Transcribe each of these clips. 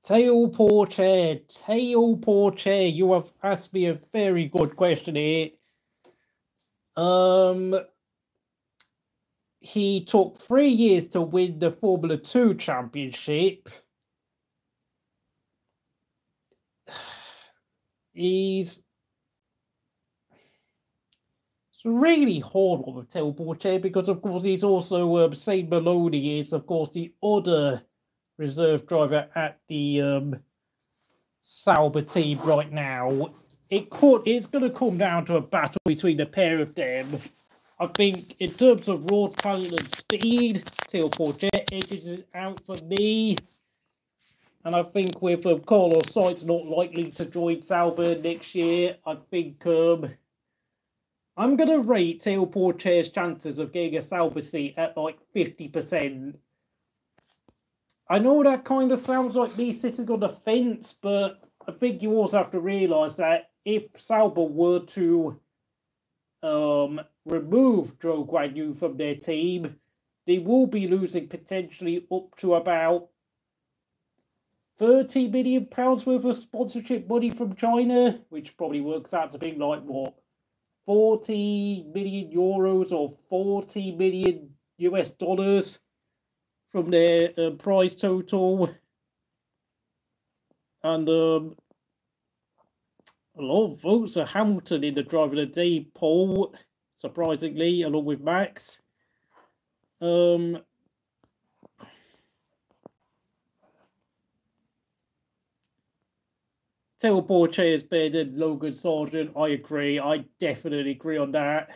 Theo Pourchaire, you have asked me a very good question here. He took 3 years to win the Formula 2 championship. It's really hard on Theo Pourchaire because, of course, he's also Saint Maloney is, of course, the other reserve driver at the Sauber team right now. It's going to come down to a battle between the pair of them. I think in terms of raw talent and speed, Theo Pourchaire edges it out for me. And I think with Carlos Sainz not likely to join Sauber next year, I think I'm going to rate Theo Pourchaire's chances of getting a Sauber seat at like 50%. I know that kind of sounds like me sitting on the fence, but I think you also have to realise that if Sauber were to remove Zhou from their team, they will be losing potentially up to about £30 million worth of sponsorship money from China, which probably works out to be like, what, 40 million euros or $40 million US dollars from their prize total. And a lot of votes are Hamilton in the Driver of the Day poll, surprisingly, along with Max. Theo Pourchaire is better than Logan Sargeant. I agree. I definitely agree on that.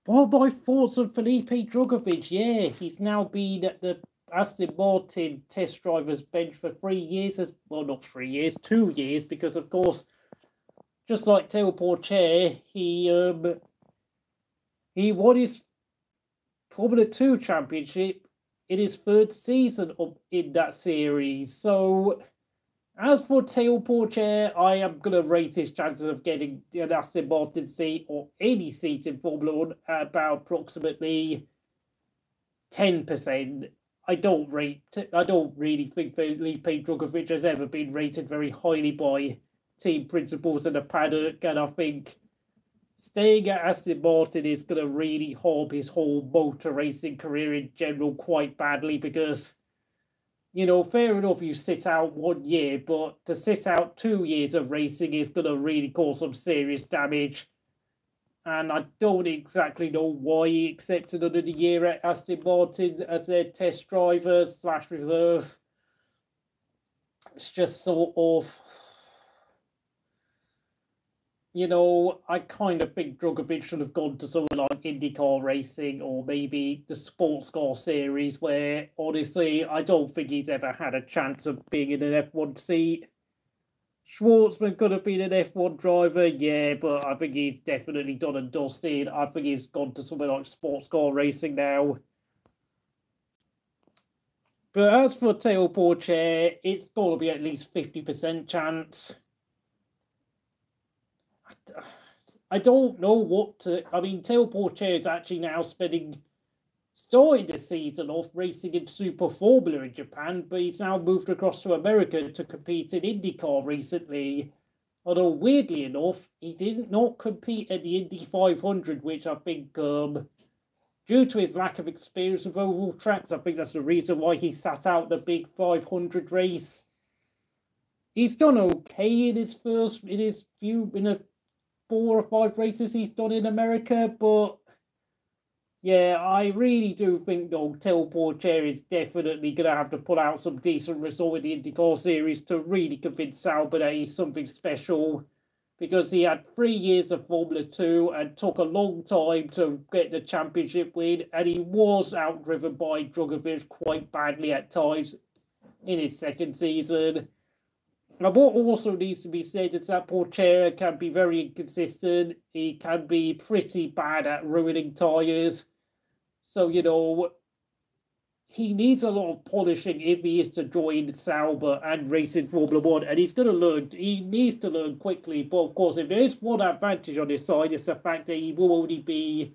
Well, my thoughts on Felipe Drugovich, yeah, he's now been at the Aston Martin test drivers bench for 3 years, well, not 3 years, 2 years, because of course, just like Theo Pourchaire, he won his Formula 2 championship in his 3rd season in that series. So, as for Theo Pourchaire, I am going to rate his chances of getting an Aston Martin seat or any seat in Formula 1 at about approximately 10%. I don't really think Felipe Drugovich has ever been rated very highly by team principals in the paddock, and I think staying at Aston Martin is going to really harm his whole motor racing career in general quite badly because, you know, fair enough you sit out 1 year, but to sit out 2 years of racing is going to really cause some serious damage. And I don't exactly know why he accepted another year at Aston Martin as their test driver / reserve. It's just sort of, you know, I kind of think Drugovich should have gone to something like IndyCar racing or maybe the sports car series where, honestly, I don't think he's ever had a chance of being in an F1 seat. Schwartzman could have been an F1 driver, yeah, but I think he's definitely done and dusted. I think he's gone to something like sports car racing now. But as for Theo Pourchaire, it's got to be at least 50% chance. I don't know what to... I mean, Theo Pourchaire is actually now starting the season off racing in Super Formula in Japan, but he's now moved across to America to compete in IndyCar recently. Although, weirdly enough, he did not compete at the Indy 500, which I think, due to his lack of experience with oval tracks, I think that's the reason why he sat out the big 500 race. He's done okay in his 4 or 5 races he's done in America, but yeah, I really do think though Theo Pourchaire is definitely going to have to put out some decent result in the IndyCar series to really convince Sauber that he's something special, because he had 3 years of Formula 2 and took a long time to get the championship win, and he was outdriven by Drugovich quite badly at times in his 2nd season. Now, what also needs to be said is that Pourchaire can be very inconsistent. He can be pretty bad at ruining tyres. So, you know, he needs a lot of polishing if he is to join Sauber and race in Formula 1. And he's going to learn. He needs to learn quickly. But, of course, if there is one advantage on his side, it's the fact that he will only be